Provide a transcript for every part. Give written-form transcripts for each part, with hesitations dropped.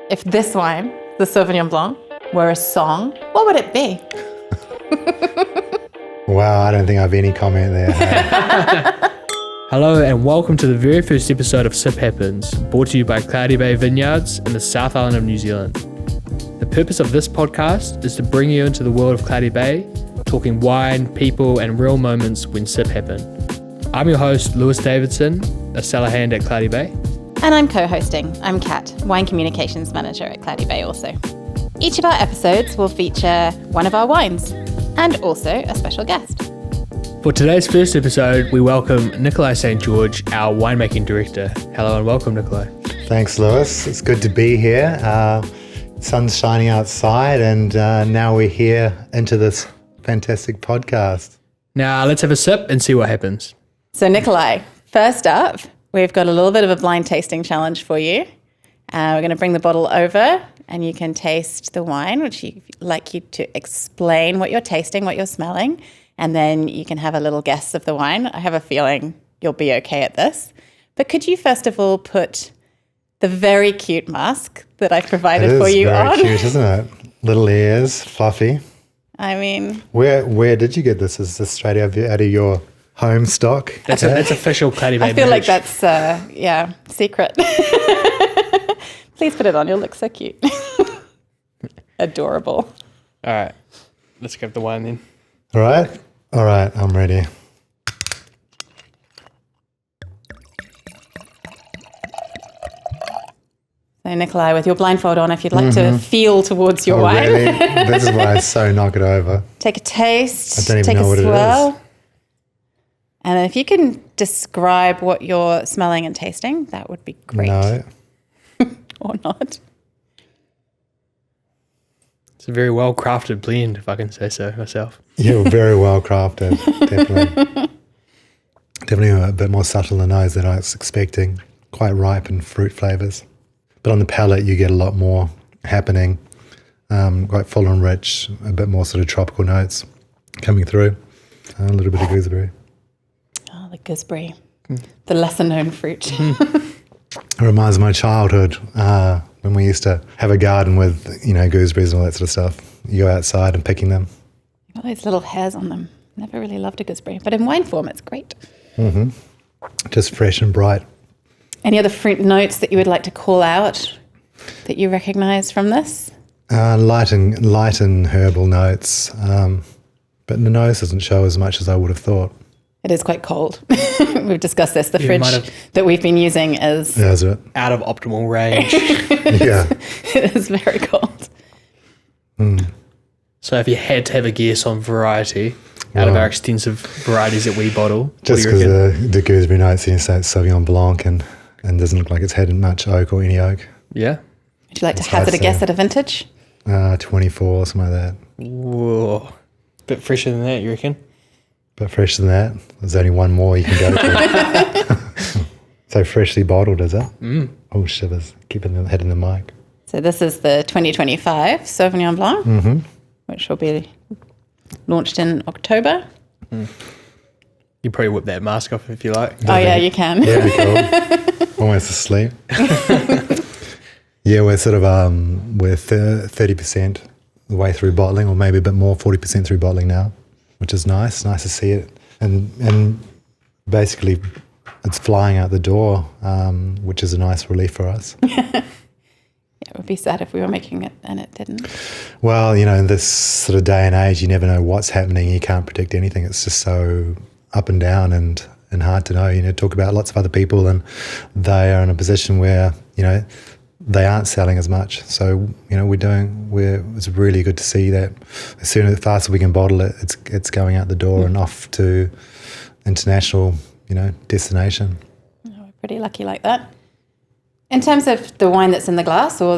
If this wine, the Sauvignon Blanc, were a song, what would it be? Wow, I don't think I have any comment there. Hello and welcome to the very first episode of Sip Happens, brought to you by Cloudy Bay Vineyards in the South Island of New Zealand. The purpose of this podcast is to bring you into the world of Cloudy Bay, talking wine, people and real moments when sip happen. I'm your host, Lewis Davidson, a cellar hand at Cloudy Bay. And I'm co-hosting. I'm Kat, Wine Communications Manager at Cloudy Bay also. Each of our episodes will feature one of our wines and also a special guest. For today's first episode, we welcome Nikolai St, our Winemaking Director. Hello and welcome, Nikolai. Thanks, Lewis. It's good to be here. Sun's shining outside and now we're here into this fantastic podcast. Now let's have a sip and see what happens. So Nikolai, first up, we've got a little bit of a blind tasting challenge for you. We're going to bring the bottle over and you can taste the wine, which you'd like you to explain what you're tasting, what you're smelling, and then you can have a little guess of the wine. I have a feeling you'll be okay at this. But could you first of all put the very cute mask that I provided for you on? It is very cute, isn't it? Little ears, fluffy. I mean... Where did you get this? Is this straight out of your home stock? That's official Cloudy Bay I feel merch. like that's, secret. Please put it on. You'll look so cute. Adorable. All right, let's grab the wine then. All right, I'm ready. So Nikolai, with your blindfold on, if you'd like to feel towards your wine. Really? This is why I so knock it over. Take a taste. I don't even take know what a swirl. it is. And if you can describe what you're smelling and tasting, that would be great. No. Or not. It's a very well-crafted blend, if I can say so myself. Yeah, very well crafted, definitely. Definitely a bit more subtle than those that I was expecting. Quite ripe and fruit flavours. But on the palate, you get a lot more happening. Quite full and rich, a bit more sort of tropical notes coming through. A little bit of gooseberry. Oh, the gooseberry. The lesser-known fruit. It reminds me of my childhood when we used to have a garden with, gooseberries and all that sort of stuff. You go outside and picking them. Got those little hairs on them. Never really loved a gooseberry, but in wine form, it's great. Mm-hmm. Just fresh and bright. Any other fruit notes that you would like to call out that you recognise from this? Light and herbal notes, but the nose doesn't show as much as I would have thought. It is quite cold. We've discussed this. The You fridge might have- that we've been using is... Yeah, is it? Out of optimal range. Yeah. It is very cold. So if you had to have a guess on variety, out of our extensive varieties that we bottle, Just what do you reckon? because the gooseberry notes, say it's Sauvignon Blanc and doesn't look like it's had much oak or any oak. Yeah? Would you like to That's what hazard I'd a guess say. at a vintage? 24, something like that. Whoa. Bit fresher than that, you reckon? But fresher than that, there's only one more you can go for. So freshly bottled, is it? Mm. Oh, shivers. Keeping the head in the mic. So this is the 2025 Sauvignon Blanc, which will be launched in October. You probably whip that mask off if you like. Oh, yeah, you can. Yeah, be cool. Almost asleep. Yeah, we're sort of we're 30% the way through bottling, or maybe a bit more, 40% through bottling now, which is nice. Nice to see it, and basically it's flying out the door, which is a nice relief for us. Yeah, it would be sad if we were making it and it didn't. Well, in this sort of day and age, you never know what's happening. You can't predict anything. It's just so up and down and hard to know. Talk about lots of other people, and they are in a position where they aren't selling as much. So it's really good to see that the faster we can bottle it, it's going out the door and off to international destination. Oh, we're pretty lucky like that. In terms of the wine that's in the glass, or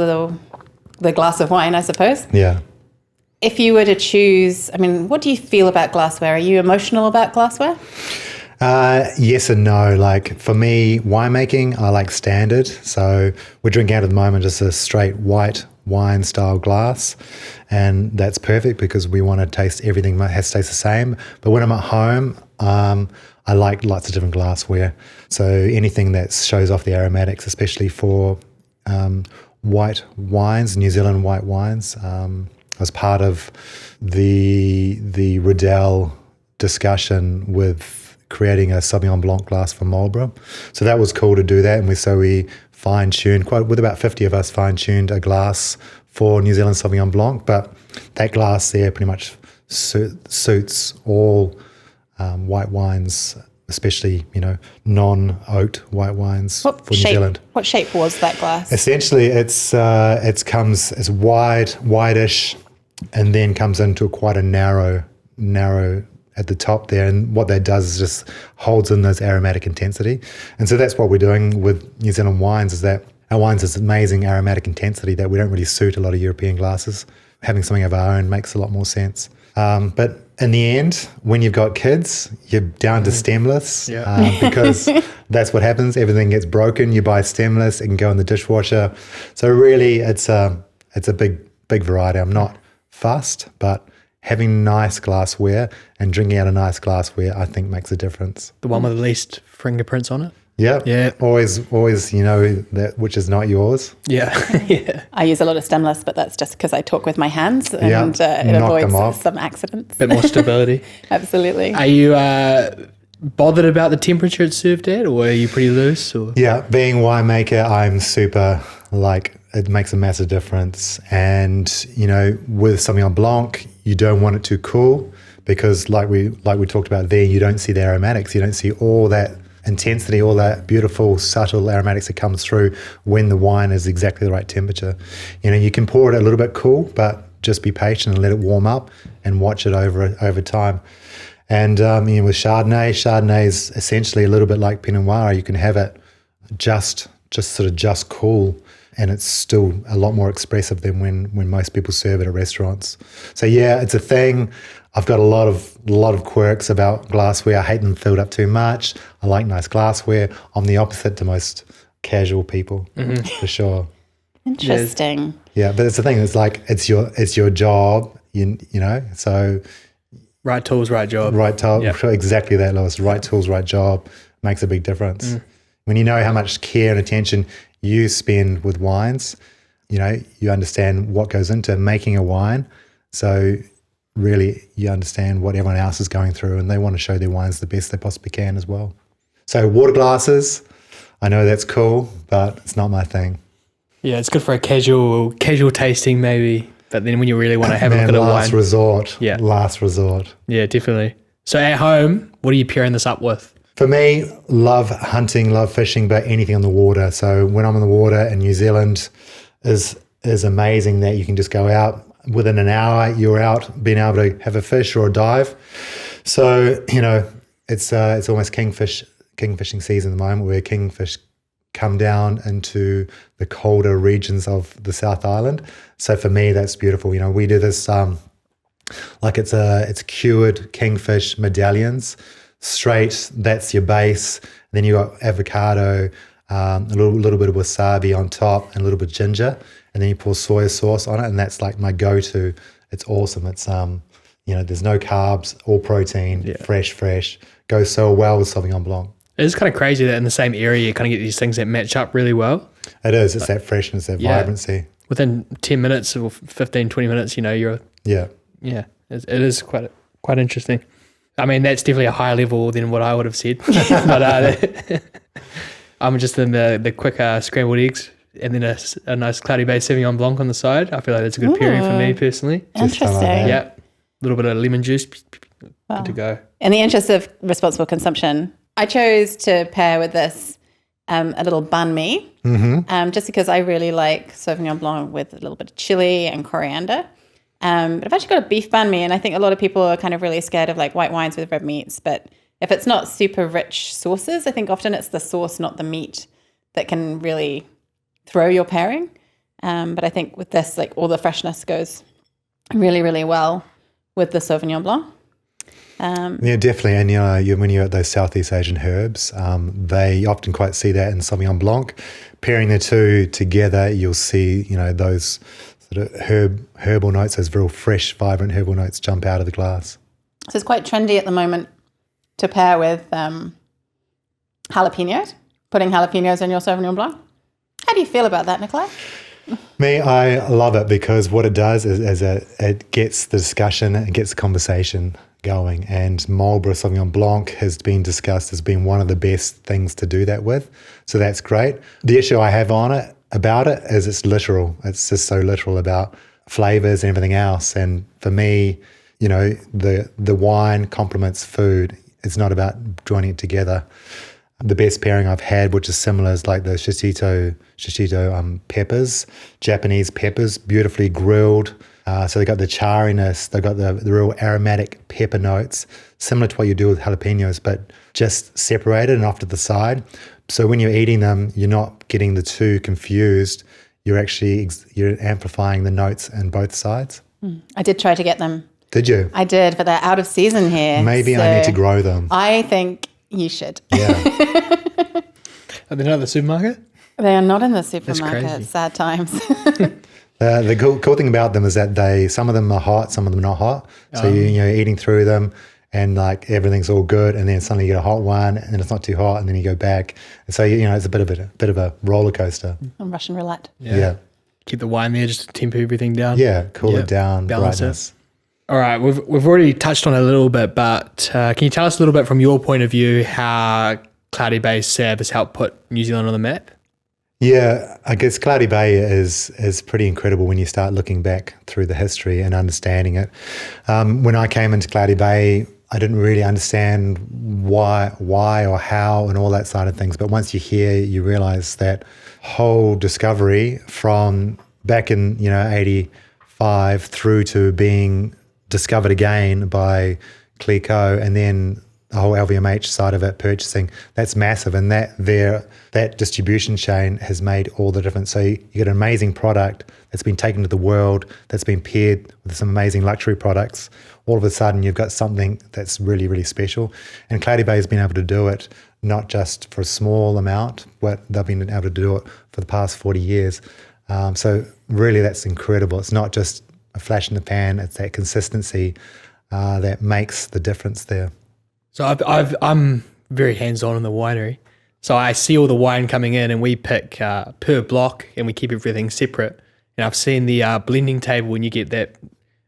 the glass of wine, I suppose. Yeah. If you were to choose, what do you feel about glassware? Are you emotional about glassware? Yes and no. Like for me, winemaking, I like standard. So we're drinking out at the moment just a straight white wine style glass, and that's perfect because we want to taste everything has to taste the same. But when I'm at home, I like lots of different glassware. So anything that shows off the aromatics, especially for white wines, New Zealand white wines. I was part of the Riddell discussion with creating a Sauvignon Blanc glass for Marlborough. So that was cool to do that. And we fine-tuned, with about 50 of us, fine-tuned a glass for New Zealand Sauvignon Blanc. But that glass there pretty much suits all white wines, especially, non-oaked white wines for New Zealand. What shape was that glass? Essentially, it's wide-ish, and then comes into quite a narrow at the top there. And what that does is just holds in those aromatic intensity. And so that's what we're doing with New Zealand wines, is that our wines has amazing aromatic intensity that we don't really suit a lot of European glasses. Having something of our own makes a lot more sense. But in the end, when you've got kids, you're down to stemless, because that's what happens. Everything gets broken. You buy stemless, it can go in the dishwasher. So really, it's a big variety. I'm not fussed, but having nice glassware and drinking out of nice glassware, I think, makes a difference. The one with the least fingerprints on it? Yeah. Always, that which is not yours. Yeah. Yeah. I use a lot of stemless, but that's just because I talk with my hands and it Knock them off. avoids some accidents. Bit more stability. Absolutely. Are you bothered about the temperature it's served at, or are you pretty loose? Or? Yeah, being a winemaker, I'm super, it makes a massive difference. And, with Sauvignon Blanc, you don't want it too cool, because like we talked about there, you don't see the aromatics. You don't see all that intensity, all that beautiful, subtle aromatics that comes through when the wine is exactly the right temperature. You can pour it a little bit cool, but just be patient and let it warm up and watch it over time. And with Chardonnay is essentially a little bit like Pinot Noir. You can have it just cool, and it's still a lot more expressive than when most people serve it at restaurants. So yeah, it's a thing. I've got a lot of quirks about glassware. I hate them filled up too much. I like nice glassware. I'm the opposite to most casual people, for sure. Interesting. Yeah, but it's the thing. It's like it's your job. So Right tools, right job. right tool, Yep. exactly that, Lewis. Right tools, right job makes a big difference. When you know how much care and attention you spend with wines, you understand what goes into making a wine. So really, you understand what everyone else is going through, and they want to show their wines the best they possibly can as well. So water glasses, I know that's cool, but it's not my thing. Yeah, it's good for a casual tasting maybe, but then when you really want to have a look at a wine. Last resort. Yeah. Last resort. Yeah, definitely. So at home, what are you pairing this up with? For me, love hunting, love fishing, but anything on the water. So when I'm on the water in New Zealand is amazing that you can just go out. Within an hour, you're out being able to have a fish or a dive. So, it's almost kingfishing season at the moment, where kingfish come down into the colder regions of the South Island. So for me, that's beautiful. We do this it's cured kingfish medallions. Straight, that's your base. Then you got avocado, a little bit of wasabi on top, and a little bit of ginger, and then you pour soy sauce on it, and that's like my go-to. It's awesome. It's there's no carbs, all protein, fresh. Goes so well with Sauvignon Blanc. It's kind of crazy that in the same area you kind of get these things that match up really well. It is. It's that freshness, that vibrancy. Within 10 minutes or 15, 20 minutes, you're... Yeah. Yeah, it is quite interesting. I mean, that's definitely a higher level than what I would have said. But I'm just in the quick scrambled eggs and then a nice Cloudy Bay Sauvignon Blanc on the side. I feel like that's a good pairing for me personally. Interesting. Yeah, a little bit of lemon juice. Good to go. In the interest of responsible consumption, I chose to pair with this a little banh mi, just because I really like Sauvignon Blanc with a little bit of chili and coriander. But I've actually got a beef banh mi, and I think a lot of people are kind of really scared of like white wines with red meats. But if it's not super rich sauces, I think often it's the sauce, not the meat, that can really throw your pairing. But I think with this, like all the freshness goes really, really well with the Sauvignon Blanc. Yeah, definitely. And when you're at those Southeast Asian herbs, they often quite see that in Sauvignon Blanc. Pairing the two together, you'll see those sort of herbal notes, those real fresh, vibrant herbal notes jump out of the glass. So it's quite trendy at the moment to pair with jalapenos, putting jalapenos in your Sauvignon Blanc. How do you feel about that, Nikolai? Me, I love it because what it does is it gets the discussion, it gets the conversation going. And Marlborough Sauvignon Blanc has been discussed as being one of the best things to do that with. So that's great. The issue I have about it is it's literal. It's just so literal about flavors and everything else. And for me, the wine complements food. It's not about joining it together. The best pairing I've had, which is similar, is like the shishito peppers, Japanese peppers, beautifully grilled. So they got the chariness, they got the real aromatic pepper notes, similar to what you do with jalapenos, but just separated and off to the side. So when you're eating them, you're not getting the two confused. You're amplifying the notes in both sides. I did try to get them. Did you? I did, but they're out of season here. Maybe I need to grow them. I think you should. Yeah. Are they not at the supermarket? They are not in the supermarket. crazy. Sad times. The cool thing about them is that some of them are hot, some of them are not hot. So you're eating through them and like everything's all good, and then suddenly you get a hot one, and then it's not too hot, and then you go back. And so it's a bit of a roller coaster. On Russian roulette. Yeah. Keep the wine there just to temper everything down. Yeah, cool it down, balance brightness. it. All right, we've already touched on it a little bit, but can you tell us a little bit from your point of view how Cloudy Bay Sav has helped put New Zealand on the map? Yeah, I guess Cloudy Bay is pretty incredible when you start looking back through the history and understanding it. When I came into Cloudy Bay, I didn't really understand why or how and all that side of things. But once you're here, you realize that whole discovery from back in 85 through to being discovered again by Clico, and then the whole LVMH side of it, purchasing, that's massive. And that distribution chain has made all the difference. So you get an amazing product that's been taken to the world, that's been paired with some amazing luxury products. All of a sudden, you've got something that's really, really special. And Cloudy Bay has been able to do it, not just for a small amount, but they've been able to do it for the past 40 years. So really, that's incredible. It's not just a flash in the pan, it's that consistency that makes the difference there. So I'm very hands-on in the winery. So I see all the wine coming in and we pick per block and we keep everything separate. And I've seen the blending table when you get that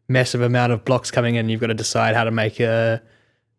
massive amount of blocks coming in, you've got to decide how to make the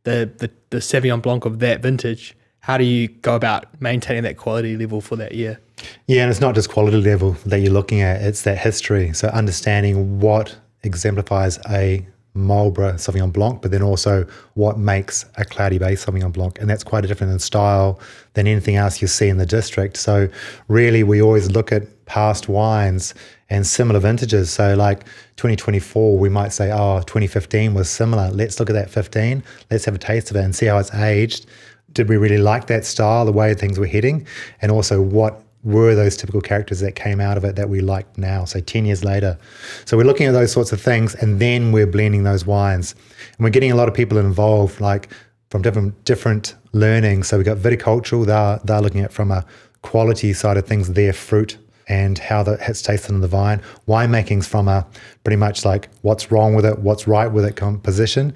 Sauvignon Blanc of that vintage. How do you go about maintaining that quality level for that year? Yeah, and it's not just quality level that you're looking at, it's that history. So understanding what exemplifies a Marlborough Sauvignon Blanc, but then also what makes a Cloudy Bay Sauvignon Blanc. And that's quite a different in style than anything else you see in the district. So really, we always look at past wines and similar vintages. So like 2024, we might say, 2015 was similar. Let's look at that 15. Let's have a taste of it and see how it's aged. Did we really like that style, the way things were heading? And also what were those typical characters that came out of it that we like now, so 10 years later. So we're looking at those sorts of things, and then we're blending those wines. And we're getting a lot of people involved, like from different learning. So we've got viticultural, they're looking at from a quality side of things, their fruit and how it's tasted in the vine. Winemaking's from a pretty much like what's wrong with it, what's right with it composition.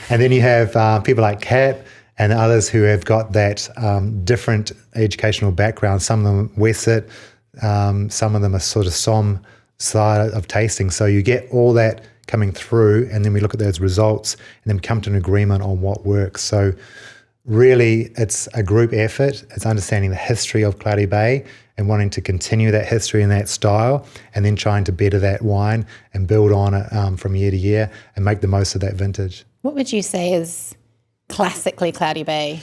And then you have people like Kat and others who have got that different educational background. Some of them Wesset, some of them are sort of Somm side of tasting. So you get all that coming through, and then we look at those results and then come to an agreement on what works. So really, it's a group effort. It's understanding the history of Cloudy Bay and wanting to continue that history and that style, and then trying to better that wine and build on it from year to year and make the most of that vintage. What would you say is classically Cloudy Bay?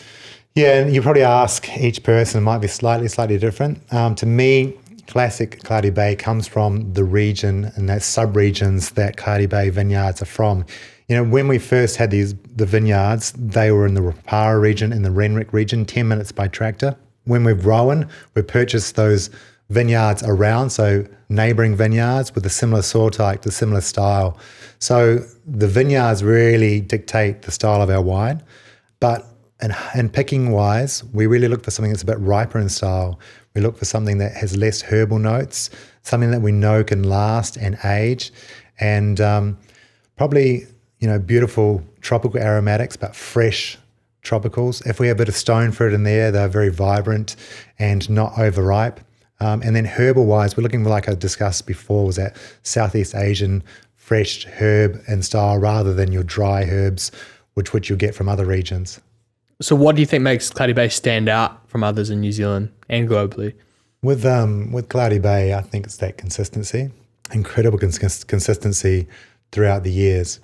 Yeah, and you probably ask each person, it might be slightly different. To me, classic Cloudy Bay comes from the region and that sub-regions that Cloudy Bay vineyards are from. You know, when we first had the vineyards, they were in the Rapara region, in the Renwick region, 10 minutes by tractor. When we've grown, we've purchased those vineyards around, so neighbouring vineyards with a similar soil type, the similar style. So the vineyards really dictate the style of our wine. But in picking wise, we really look for something that's a bit riper in style. We look for something that has less herbal notes, something that we know can last and age, and probably, beautiful tropical aromatics, but fresh tropicals. If we have a bit of stone fruit in there, they're very vibrant and not overripe. And then herbal-wise, we're looking for, like I discussed before, was that Southeast Asian fresh herb and style rather than your dry herbs, which you'll get from other regions. So what do you think makes Cloudy Bay stand out from others in New Zealand and globally? With Cloudy Bay, I think it's that consistency, incredible consistency throughout the years.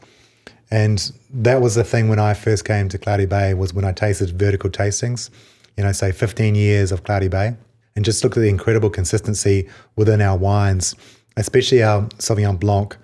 And that was the thing when I first came to Cloudy Bay, was when I tasted vertical tastings, say 15 years of Cloudy Bay, and just looked at the incredible consistency within our wines, especially our Sauvignon Blanc.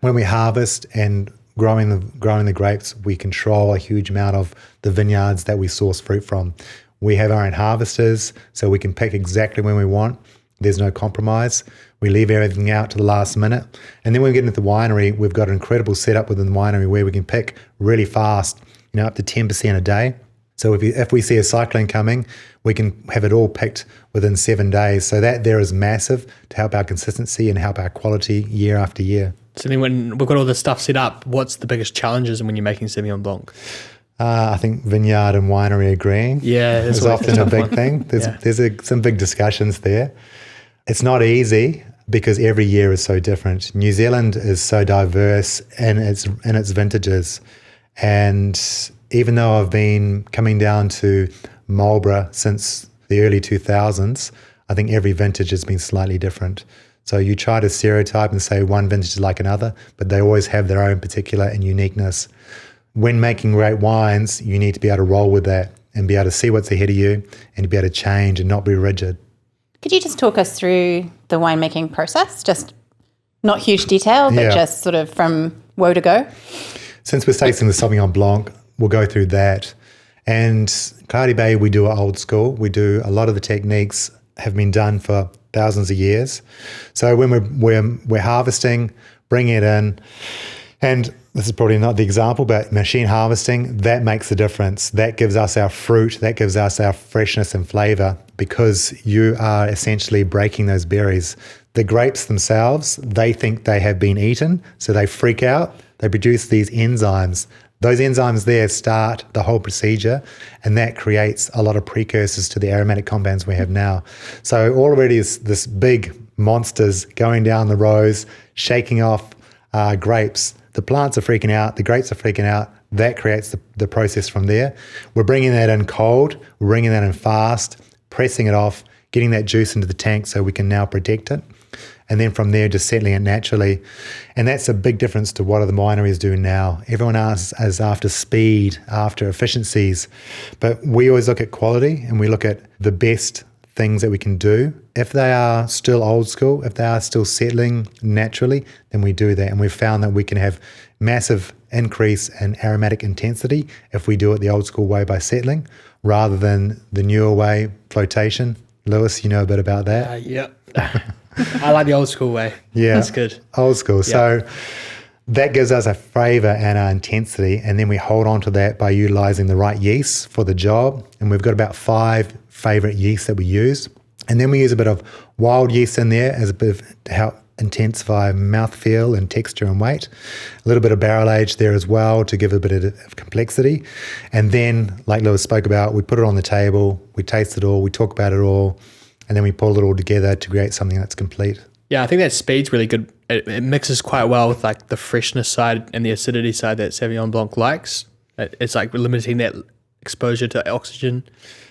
When we harvest and growing the grapes, we control a huge amount of the vineyards that we source fruit from. We have our own harvesters, so we can pick exactly when we want. There's no compromise. We leave everything out to the last minute. And then when we get into the winery, we've got an incredible setup within the winery where we can pick really fast, up to 10% a day. So if we see a cyclone coming, we can have it all picked within 7 days. So that there is massive to help our consistency and help our quality year after year. So then when we've got all this stuff set up, what's the biggest challenges when you're making Sauvignon Blanc? I think vineyard and winery agreeing. Yeah, it's often a big thing. There's some big discussions there. It's not easy because every year is so different. New Zealand is so diverse in its vintages, and even though I've been coming down to Marlborough since the early 2000s, I think every vintage has been slightly different. So you try to stereotype and say one vintage is like another, but they always have their own particular and uniqueness. When making great wines, you need to be able to roll with that and be able to see what's ahead of you and to be able to change and not be rigid. Could you just talk us through the winemaking process? Just not huge detail, but just sort of from woe to go. Since we're tasting the Sauvignon Blanc, we'll go through that. And Cloudy Bay, we do it old school. We do a lot of the techniques have been done for thousands of years. So when we're harvesting, bringing it in, and this is probably not the example, but machine harvesting, that makes the difference. That gives us our fruit, that gives us our freshness and flavor, because you are essentially breaking those berries. The grapes themselves, they think they have been eaten, so they freak out. They produce these enzymes. Those enzymes there start the whole procedure, and that creates a lot of precursors to the aromatic compounds we have now. So already is this big monsters going down the rows, shaking off grapes. The plants are freaking out, the grapes are freaking out. That creates the process from there. We're bringing that in cold, we're bringing that in fast, pressing it off, getting that juice into the tank so we can now protect it. And then from there, just settling it naturally. And that's a big difference to what other wineries do now. Everyone is after speed, after efficiencies. But we always look at quality and we look at the best things that we can do. If they are still old school, if they are still settling naturally, then we do that. And we've found that we can have massive increase in aromatic intensity if we do it the old school way by settling, rather than the newer way, flotation. Lewis, you know a bit about that? Yeah. I like the old school way. Yeah. That's good. Old school. Yeah. So that gives us a flavor and our intensity, and then we hold on to that by utilizing the right yeasts for the job. And we've got about 5 favorite yeasts that we use. And then we use a bit of wild yeast in there as a bit to help intensify mouthfeel and texture and weight. A little bit of barrel age there as well to give a bit of complexity. And then, like Lewis spoke about, we put it on the table, we taste it all, we talk about it all, and then we pull it all together to create something that's complete. Yeah, I think that speed's really good. It mixes quite well with like the freshness side and the acidity side that Sauvignon Blanc likes. It's like limiting that exposure to oxygen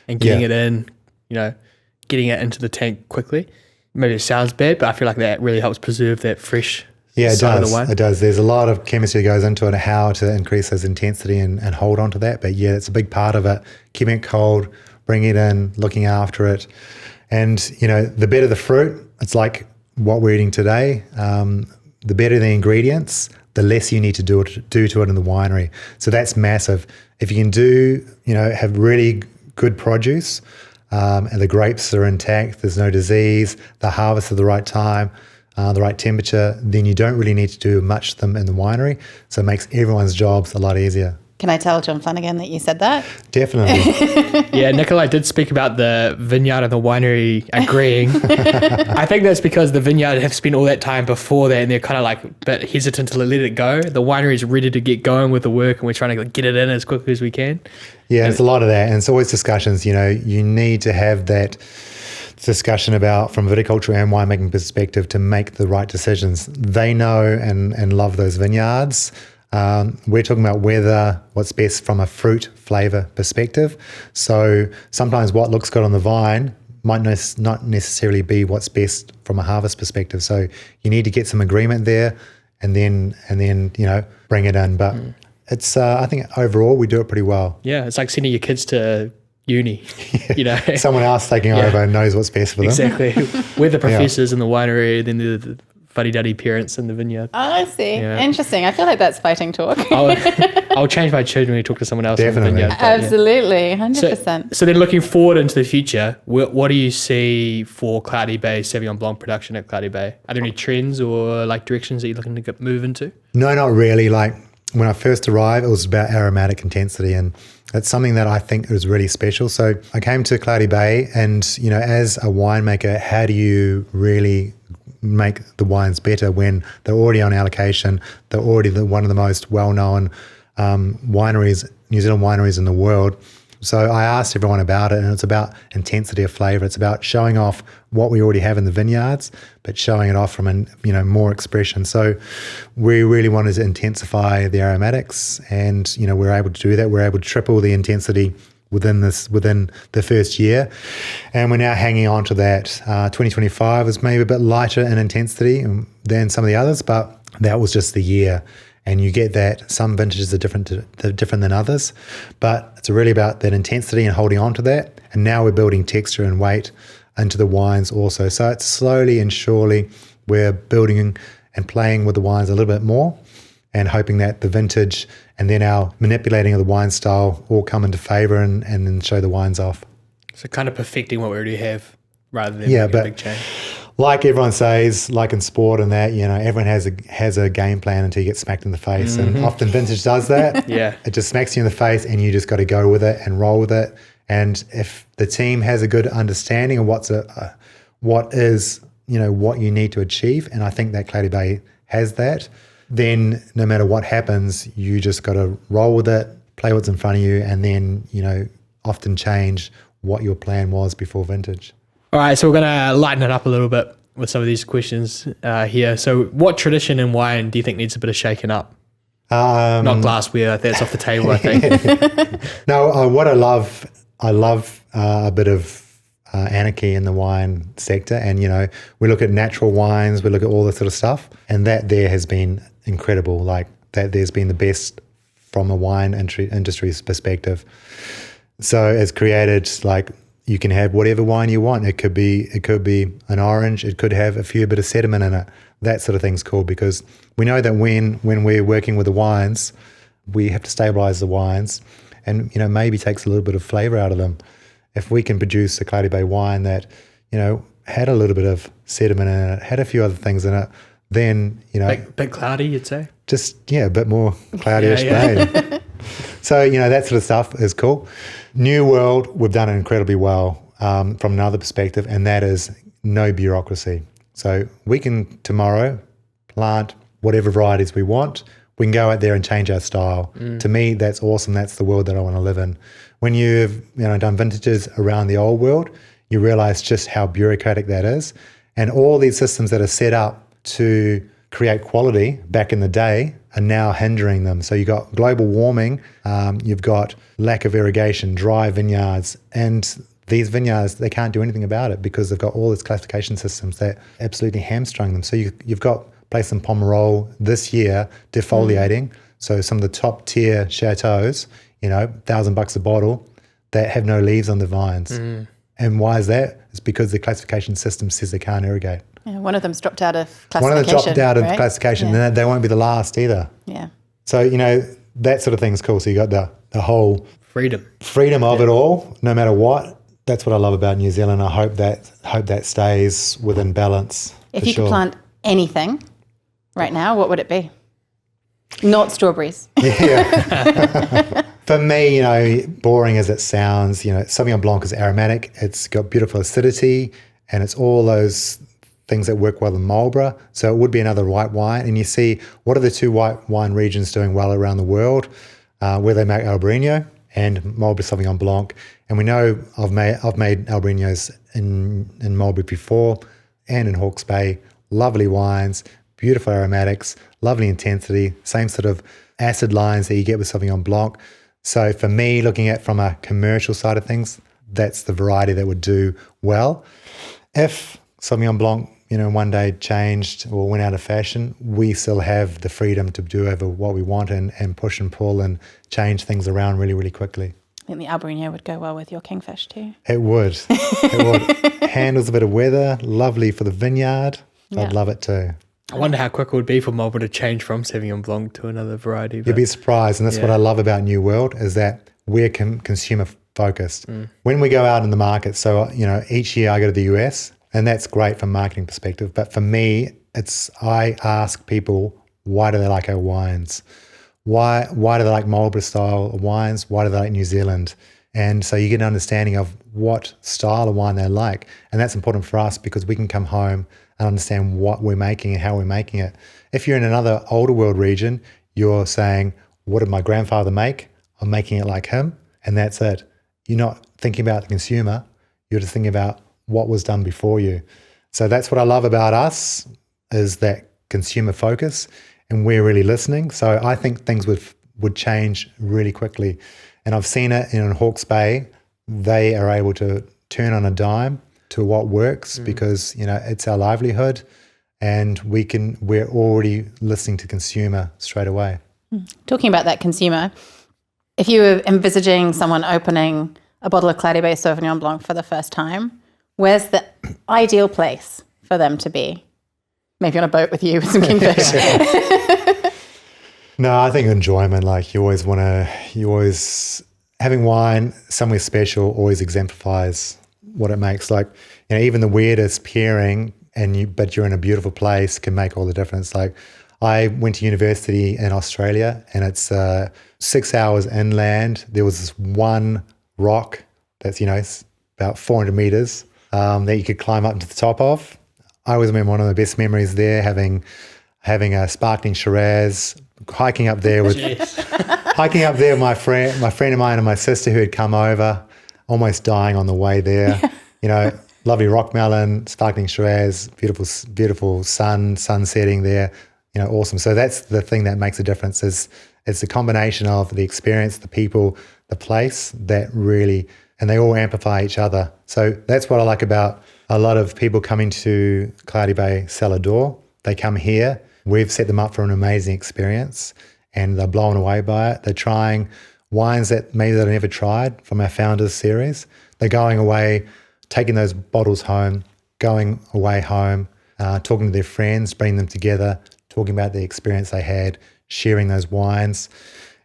and getting it in, getting it into the tank quickly. Maybe it sounds bad, but I feel like that really helps preserve that fresh side of the wine. It does. There's a lot of chemistry that goes into it and how to increase those intensity and hold on to that. But yeah, it's a big part of it. Keeping it cold, bringing it in, looking after it. And, the better the fruit, it's like what we're eating today. The better the ingredients, the less you need to do to it in the winery. So that's massive. If you can have really good produce, and the grapes are intact, there's no disease, the harvest at the right time, the right temperature, then you don't really need to do much of them in the winery. So it makes everyone's jobs a lot easier. Can I tell John Flanagan that you said that? Definitely. Yeah, Nikolai did speak about the vineyard and the winery agreeing. I think that's because the vineyard have spent all that time before that and they're kind of like a bit hesitant to let it go. The winery is ready to get going with the work and we're trying to get it in as quickly as we can. Yeah, it's a lot of that. And it's always discussions, you need to have that discussion about, from a viticulture and winemaking perspective, to make the right decisions. They know and love those vineyards. We're talking about what's best from a fruit flavour perspective. So sometimes what looks good on the vine might not necessarily be what's best from a harvest perspective. So you need to get some agreement there, and then bring it in. But it's I think overall we do it pretty well. Yeah, it's like sending your kids to uni. Someone else taking over and knows what's best for them. Exactly. We're the professors in the winery, then the fuddy-duddy parents in the vineyard. Oh, I see. Yeah. Interesting. I feel like that's fighting talk. I'll change my tune when we talk to someone else Definitely. in the vineyard. Absolutely, 100%. So then looking forward into the future, what do you see for Cloudy Bay Sauvignon Blanc production at Cloudy Bay? Are there any trends or like directions that you're looking to move into? No, not really. Like when I first arrived, it was about aromatic intensity, and that's something that I think is really special. So I came to Cloudy Bay, and as a winemaker, how do you really make the wines better when they're already on allocation? They're already one of the most well-known wineries, New Zealand wineries in the world. So I asked everyone about it, and it's about intensity of flavour. It's about showing off what we already have in the vineyards, but showing it off from more expression. So we really wanted to intensify the aromatics, and we're able to do that. We're able to triple the intensity within the first year, and we're now hanging on to that. 2025 was maybe a bit lighter in intensity than some of the others, but that was just the year. And you get that some vintages are different than others, but it's really about that intensity and holding on to that. And now we're building texture and weight into the wines also. So it's slowly and surely we're building and playing with the wines a little bit more, and hoping that the vintage and then our manipulating of the wine style all come into favour and then show the wines off. So kind of perfecting what we already have rather than a big change. Like everyone says, like in sport and that, everyone has a game plan until you get smacked in the face. And often vintage does that. Yeah. It just smacks you in the face, and you just got to go with it and roll with it. And if the team has a good understanding of what you need to achieve, and I think that Cloudy Bay has that, then no matter what happens, you just got to roll with it, play what's in front of you, and then, often change what your plan was before vintage. All right, so we're going to lighten it up a little bit with some of these questions here. So what tradition in wine do you think needs a bit of shaking up? Not glassware, that's off the table, I think. No, what I love a bit of anarchy in the wine sector. And, we look at natural wines, we look at all this sort of stuff, and that there has been incredible. Like that there's been the best from a wine industry's perspective. So it's created, like, you can have whatever wine you want. It could be an orange. It could have a bit of sediment in it. That sort of thing's cool, because we know that when we're working with the wines, we have to stabilize the wines, and maybe takes a little bit of flavor out of them. If we can produce a Cloudy Bay wine that had a little bit of sediment in it, had a few other things in it, then bit cloudy, you'd say. Just a bit more cloudyish. Yeah. So that sort of stuff is cool. New World, we've done it incredibly well from another perspective, and that is no bureaucracy. So we can tomorrow plant whatever varieties we want. We can go out there and change our style. To me, that's awesome. That's the world that I want to live in. When you've done vintages around the old world, you realize just how bureaucratic that is, and all these systems that are set up to create quality back in the day are now hindering them. So you've got global warming, you've got lack of irrigation, dry vineyards, and these vineyards, they can't do anything about it because they've got all these classification systems that absolutely hamstrung them. So you've got place in Pomerol this year defoliating. So some of the top tier chateaus, $1,000 a bottle, that have no leaves on the vines. And why is that? It's because the classification system says they can't irrigate. Yeah, one of them's dropped out of classification. One of them dropped out of right? classification, Yeah. and they won't be the last either. Yeah. So, that sort of thing's cool. So you got the whole freedom of it all, no matter what. That's what I love about New Zealand. I hope that stays within balance. If you could plant anything right now, what would it be? Not strawberries. Yeah. For me, boring as it sounds, Sauvignon Blanc is aromatic. It's got beautiful acidity, and it's all those things that work well in Marlborough. So it would be another white wine. And you see, what are the two white wine regions doing well around the world? Where they make Albarino and Marlborough Sauvignon Blanc. And we know I've made Albareños in Marlborough before and in Hawke's Bay. Lovely wines, beautiful aromatics, lovely intensity, same sort of acid lines that you get with Sauvignon Blanc. So for me, looking at from a commercial side of things, that's the variety that would do well. If Sauvignon Blanc, one day changed or went out of fashion, we still have the freedom to do over what we want and push and pull and change things around really, really quickly. I think the Albareño would go well with your Kingfish too. It would. It would. Handles a bit of weather, lovely for the vineyard. Yeah. I'd love it too. I wonder how quick it would be for Marlborough to change from Sauvignon Blanc to another variety. You'd be surprised, and that's what I love about New World, is that we're consumer focused. When we go out in the market, so each year I go to the US, and that's great from a marketing perspective. But for me, I ask people, why do they like our wines? Why do they like Marlborough style wines? Why do they like New Zealand? And so you get an understanding of what style of wine they like. And that's important for us because we can come home and understand what we're making and how we're making it. If you're in another older world region, you're saying, what did my grandfather make? I'm making it like him. And that's it. You're not thinking about the consumer. You're just thinking about what was done before you. So that's what I love about us, is that consumer focus, and we're really listening. So I think things would change really quickly. And I've seen it in Hawke's Bay. They are able to turn on a dime to what works because, it's our livelihood, and we're already listening to consumer straight away. Talking about that consumer, if you were envisaging someone opening a bottle of Cloudy Bay Sauvignon Blanc for the first time, where's the ideal place for them to be? Maybe on a boat with you with some Kingfish. No, I think enjoyment, having wine somewhere special always exemplifies what it makes. Even the weirdest pairing, but you're in a beautiful place, can make all the difference. I went to university in Australia, and it's 6 hours inland. There was this one rock that's, about 400 meters that you could climb up to the top of. I always remember one of the best memories there, having a sparkling Shiraz, hiking up there with my friend of mine and my sister who had come over, almost dying on the way there. Lovely rock melon, sparkling Shiraz, beautiful sun setting there. Awesome. So that's the thing that makes a difference, is it's the combination of the experience, the people, the place that really, and they all amplify each other. So that's what I like about a lot of people coming to Cloudy Bay Cellar Door. They come here. We've set them up for an amazing experience, and they're blown away by it. They're trying wines that maybe they've never tried from our Founders series. They're going away, taking those bottles home, going away home, talking to their friends, bringing them together, talking about the experience they had, sharing those wines.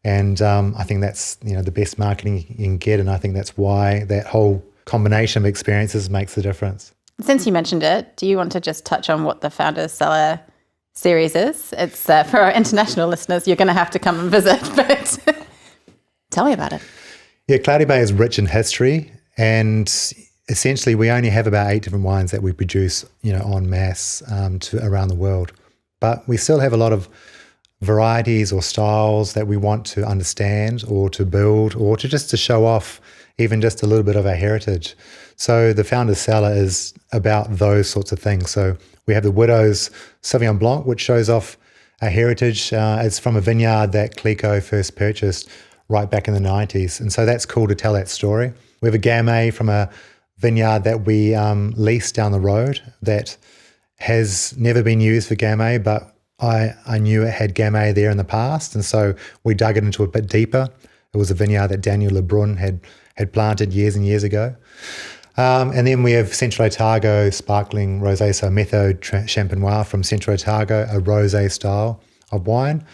And I think that's the best marketing you can get, and I think that's why that whole combination of experiences makes the difference. Since you mentioned it, do you want to just touch on what the Founders Cellar series is? It's for our international listeners, you're going to have to come and visit, but tell me about it. Yeah, Cloudy Bay is rich in history, and essentially we only have about 8 different wines that we produce, en masse to around the world. But we still have a lot of varieties or styles that we want to understand or to build or to just to show off even just a little bit of our heritage. So the Founders Cellar is about those sorts of things. So we have the Widow's Sauvignon Blanc, which shows off our heritage. It's from a vineyard that Clicquot first purchased right back in the 90s. And so that's cool to tell that story. We have a Gamay from a vineyard that we leased down the road that has never been used for Gamay, but I knew it had Gamay there in the past. And so we dug it into a bit deeper. It was a vineyard that Daniel Lebrun had planted years and years ago. And then we have Central Otago sparkling rosé, so Méthode Champenois from Central Otago, a rosé style of wine.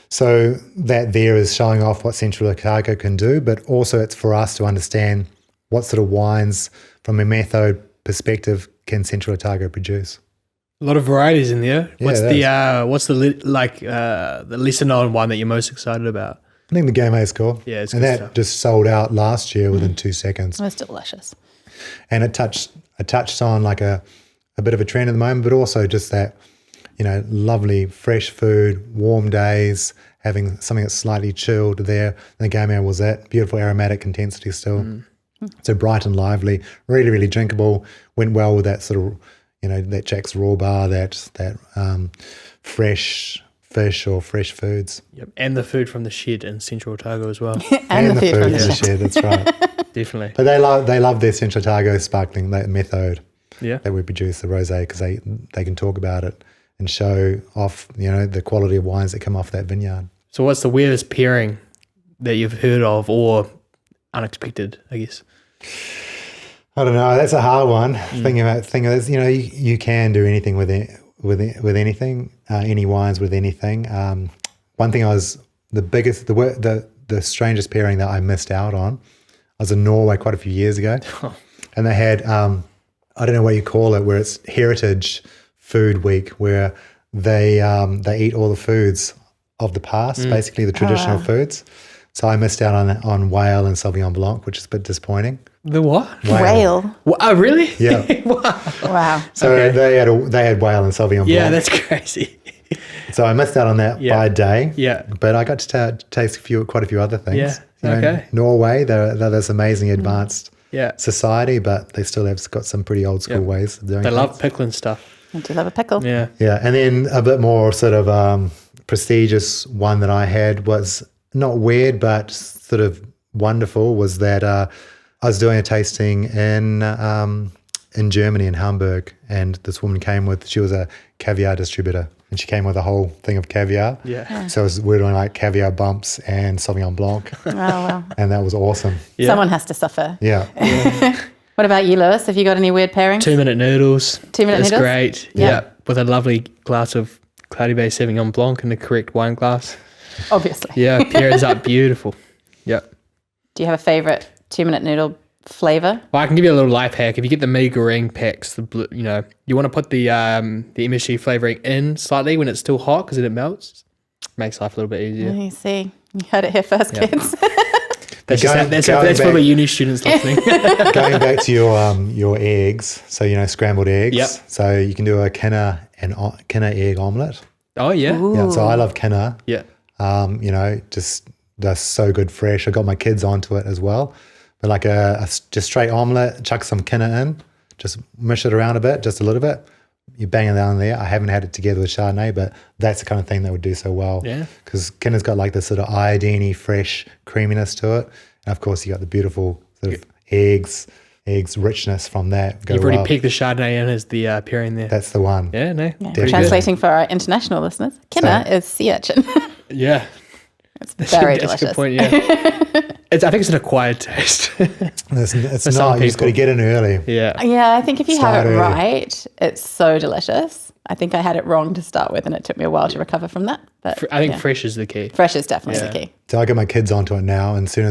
So that there is showing off what Central Otago can do, but also it's for us to understand what sort of wines from a Méthode perspective can Central Otago produce. A lot of varieties in there. Yeah, What's the lesser known one that you're most excited about? I think the Gamay is cool. Yeah, it's and good that stuff. Just sold out last year within 2 seconds. It was delicious. And it touched on like a bit of a trend at the moment, but also just that, lovely fresh food, warm days, having something that's slightly chilled there. And the Gamay was that beautiful aromatic intensity still. So bright and lively, really, really drinkable. Went well with that sort of, that Jack's Raw Bar, that fresh fish or fresh foods. Yep. And the food from the shed in Central Otago as well. and the food from the shed. shed, that's right. Definitely. But they love their Central Otago sparkling, that method that we produce, the rosé, because they can talk about it and show off, the quality of wines that come off that vineyard. So what's the weirdest pairing that you've heard of or unexpected, I guess? I don't know. That's a hard one. Thinking of this, you can do anything with anything, any wines with anything. One thing the strangest pairing that I missed out on, I was in Norway quite a few years ago, and they had, I don't know what you call it, where it's Heritage Food Week, where they eat all the foods of the past, basically the traditional foods. So I missed out on whale and Sauvignon Blanc, which is a bit disappointing. The what? Whale. Oh, really? Yeah. Wow. So they had whale and Sauvignon Blanc. Yeah, that's crazy. So I missed out on that by a day. Yeah. But I got to taste quite a few other things. Yeah. Norway, they're this amazing advanced society, but they still have got some pretty old school ways of doing it. They love pickling stuff. I do love a pickle. Yeah. Yeah. And then a bit more sort of prestigious one that I had was not weird, but sort of wonderful, was that I was doing a tasting in Germany, in Hamburg, and this woman she was a caviar distributor, and she came with a whole thing of caviar. Yeah. So we're doing like caviar bumps and Sauvignon Blanc. Oh, wow. And that was awesome. Yeah. Someone has to suffer. Yeah. What about you, Lewis? Have you got any weird pairings? 2-minute noodles. 2-minute That's noodles? great. Yeah. With a lovely glass of Cloudy Bay Sauvignon Blanc in the correct wine glass. Obviously. Yeah, pairs up beautiful. Yep. Do you have a favourite 2-minute noodle flavour? Well, I can give you a little life hack. If you get the mee goreng packs, you want to put the MSG flavouring in slightly when it's still hot, because then it melts. Makes life a little bit easier. You see. You heard it here first, kids. That's for the uni students listening. Going back to your eggs, so scrambled eggs. Yep. So you can do a quinoa egg omelette. Oh, yeah. Ooh. Yeah. So I love quinoa. Yeah. Just they're so good fresh. I got my kids onto it as well. But like a just straight omelette, chuck some quinoa in, just mush it around a bit, just a little bit. You bang it down there. I haven't had it together with Chardonnay, but that's the kind of thing that would do so well. Yeah. Because quinoa's got like this sort of iodine-y, fresh creaminess to it. And of course, you got the beautiful sort of eggs richness from that. You've already picked the Chardonnay in as the pairing there. That's the one. Yeah, no. Definitely. Translating for our international listeners, quinoa is sea urchin. Yeah. It's very That's delicious. a good point, yeah. I think it's an acquired taste. It's some not. You just got to people. get in early. Yeah. Yeah, I think if you have Start it early. right, it's so delicious. I think I had it wrong to start with, and it took me a while to recover from that. But I think fresh is the key. fresh is definitely Yeah. the key. So I get my kids onto it now, and as soon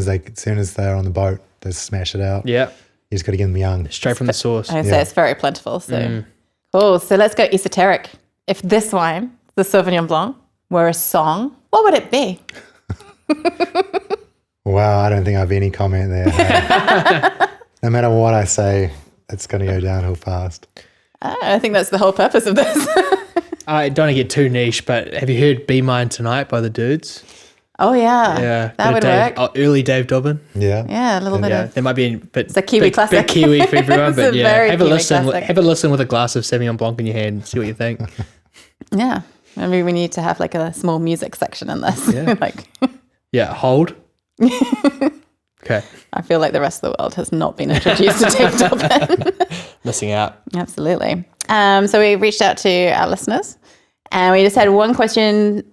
as they're on the boat, they smash it out. Yeah. You just got to get them young. Straight from the source. I would say it's very plentiful. So cool. So let's go esoteric. If this wine, the Sauvignon Blanc, were a song, what would it be? Wow, I don't think I have any comment there. No matter what I say, it's going to go downhill fast. I think that's the whole purpose of this. I don't want to get too niche, but have you heard Be Mine Tonight by the Dudes? Oh yeah, Yeah. that would work. Early Dave Dobbin. Yeah. Yeah, a little bit Yeah, of. there might be it's a Kiwi classic. Bit Kiwi for everyone, It's but a yeah, very have a Kiwi listen. classic. Have a listen with a glass of Sauvignon Blanc in your hand and see what you think. Yeah, maybe we need to have like a small music section in this. Yeah. Like, Yeah, hold. Okay, I feel like the rest of the world has not been introduced to Dave Dobbin. missing out. Absolutely. So we reached out to our listeners, and we just had one question.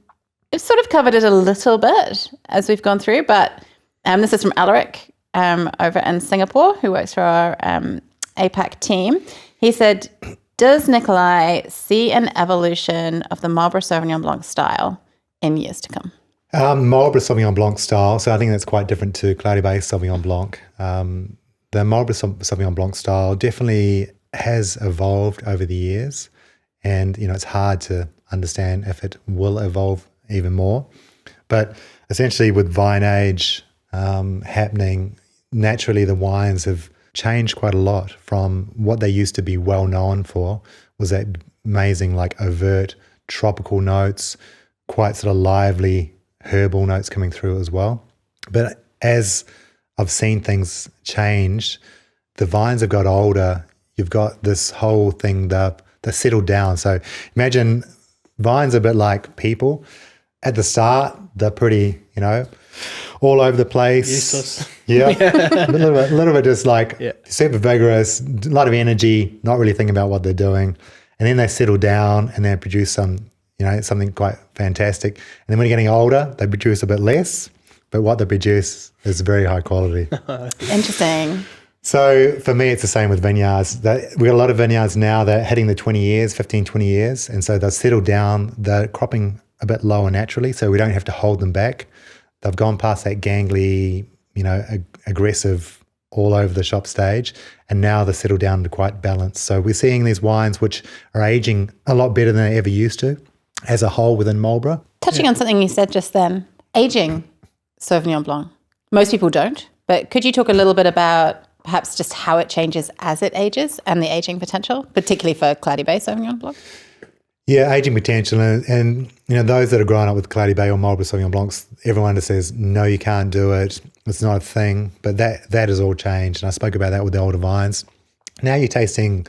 We've sort of covered it a little bit as we've gone through, but this is from Alaric over in Singapore, who works for our APAC team. He said, does Nikolai see an evolution of the Marlborough Sauvignon Blanc style in years to come? Marlborough Sauvignon Blanc style. So I think that's quite different to Cloudy Bay Sauvignon Blanc. The Marlborough Sauvignon Blanc style definitely has evolved over the years, and it's hard to understand if it will evolve even more. But essentially, with vine age happening, naturally the wines have changed quite a lot from what they used to be well known for, was that amazing, like overt, tropical notes, quite sort of lively herbal notes coming through as well. But as I've seen things change, the vines have got older. You've got this whole thing, they're settled down. So imagine vines are a bit like people. At the start, they're pretty, all over the place. Useless. Yeah. a little bit just like super vigorous, a lot of energy, not really thinking about what they're doing. And then they settle down and they produce something quite fantastic. And then when you're getting older, they produce a bit less, but what they produce is very high quality. Interesting. So for me, it's the same with vineyards. We've got a lot of vineyards now that are hitting the 20 years, 15, 20 years. And so they've settled down. They're cropping a bit lower naturally, so we don't have to hold them back. They've gone past that gangly, aggressive, all over the shop stage. And now they're settled down to quite balanced. So we're seeing these wines which are aging a lot better than they ever used to as a whole within Marlborough. Touching on something you said just then, aging Sauvignon Blanc. Most people don't, but could you talk a little bit about perhaps just how it changes as it ages and the aging potential, particularly for Cloudy Bay Sauvignon Blanc? Yeah, aging potential. And those that are growing up with Cloudy Bay or Marlborough Sauvignon Blancs, everyone just says, no, you can't do it. It's not a thing. But that has all changed. And I spoke about that with the older vines. Now you're tasting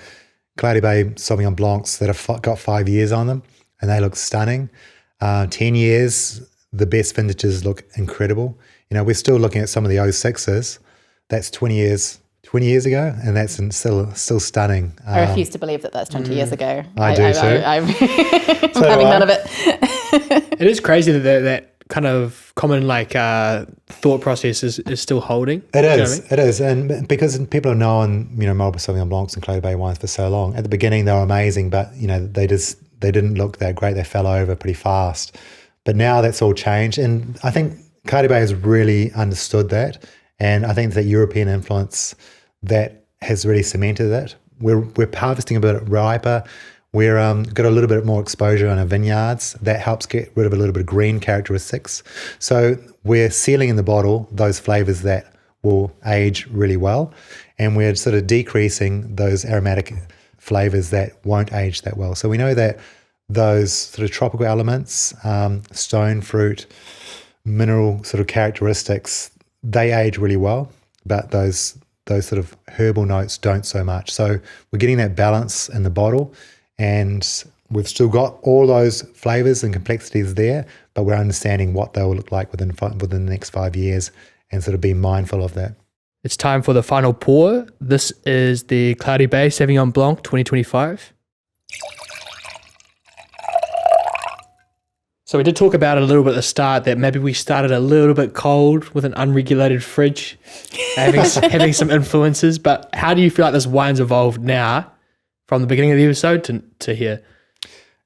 Cloudy Bay Sauvignon Blancs that have got 5 years on them, and they look stunning. 10 years, the best vintages look incredible. We're still looking at some of the 06s. That's 20 years ago, and that's still stunning. I refuse to believe that that's 20 years ago. I do too. I'm having none of it. It is crazy that kind of common thought process is still holding. It is. And because people have known, Marlborough Sauvignon Blancs and Cloudy Bay wines for so long, at the beginning they were amazing, but, they didn't look that great. They fell over pretty fast. But now that's all changed. And I think Cloudy Bay has really understood that. And I think that European influence that has really cemented that. We're harvesting a bit riper. We're got a little bit more exposure on our vineyards. That helps get rid of a little bit of green characteristics. So we're sealing in the bottle those flavors that will age really well. And we're sort of decreasing those aromatic flavors that won't age that well. So we know that those sort of tropical elements, stone fruit, mineral sort of characteristics, they age really well, but those sort of herbal notes don't so much. So we're getting that balance in the bottle, and we've still got all those flavors and complexities there, but we're understanding what they will look like within the next 5 years, and sort of be mindful of that. It's time for the final pour. This is the Cloudy Bay Sauvignon Blanc 2025. So we did talk about it a little bit at the start, that maybe we started a little bit cold with an unregulated fridge, having some influences. But how do you feel like this wine's evolved now from the beginning of the episode to here?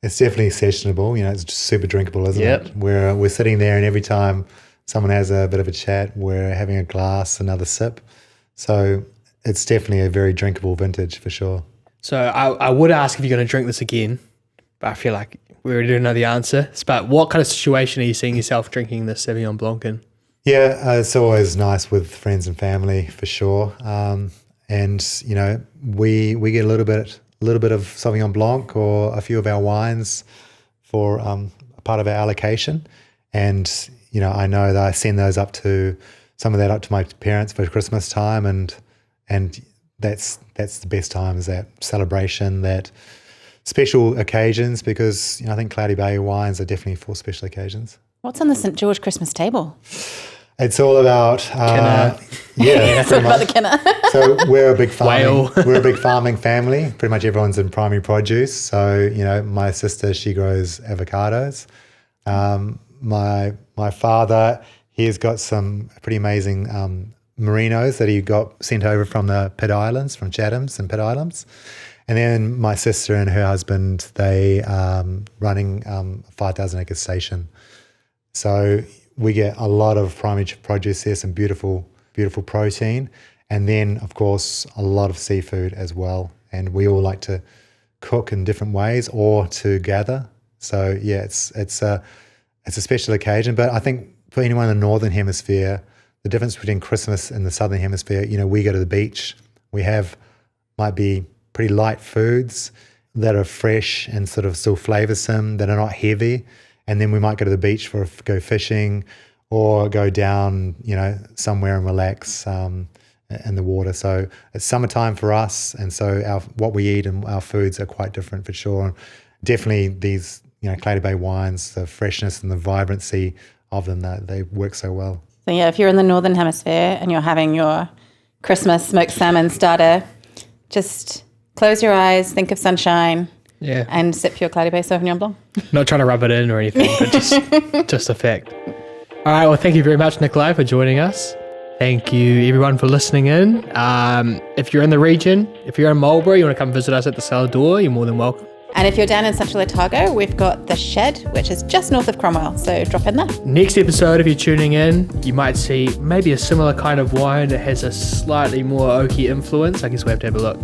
It's definitely sessionable. It's just super drinkable, isn't it? We're sitting there, and every time someone has a bit of a chat, we're having a glass, another sip. So it's definitely a very drinkable vintage for sure. So I would ask if you're going to drink this again, but I feel like we already do know the answer. But what kind of situation are you seeing yourself drinking the Sauvignon Blanc in? Yeah, it's always nice with friends and family for sure. And we get a little bit of Sauvignon Blanc or a few of our wines for a part of our allocation. And I know that I send those some of that up to my parents for Christmas time, and that's the best time, is that celebration, that special occasions, because I think Cloudy Bay wines are definitely for special occasions. What's on the St. George Christmas table? It's all about It's all about the kinner. So we're a big farming family. Pretty much everyone's in primary produce. So my sister, she grows avocados. My father, he's got some pretty amazing merinos that he got sent over from the Pitt Islands, from Chatham's and Pitt Islands. And then my sister and her husband, they running a 5,000 acre station. So we get a lot of primary produce there, some beautiful, beautiful protein. And then, of course, a lot of seafood as well. And we all like to cook in different ways or to gather. So yeah, it's a special occasion. But I think for anyone in the Northern Hemisphere, the difference between Christmas and the Southern Hemisphere, we go to the beach. We might be pretty light foods. that are fresh and sort of still flavoursome, that are not heavy. And then we might go to the beach go fishing or go down, somewhere and relax in the water. So it's summertime for us, and so what we eat and our foods are quite different for sure. Definitely these, Cloudy Bay wines, the freshness and the vibrancy of them, they work so well. So yeah, if you're in the Northern Hemisphere and you're having your Christmas smoked salmon starter, just close your eyes, think of sunshine, and sip your Cloudy Bay Sauvignon Blanc. Not trying to rub it in or anything, but just a fact. All right, well, thank you very much, Nikolai, for joining us. Thank you, everyone, for listening in. If you're in the region, if you're in Marlborough, you want to come visit us at the Cellar Door, you're more than welcome. And if you're down in Central Otago, we've got The Shed, which is just north of Cromwell, so drop in there. Next episode, if you're tuning in, you might see maybe a similar kind of wine that has a slightly more oaky influence. I guess we have to have a look.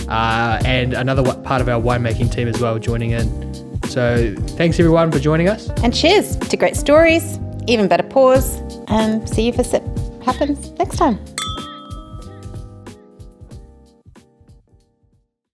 And another part of our winemaking team as well joining in. So thanks, everyone, for joining us. And cheers to great stories, even better pours, and see you for Sip Happens next time.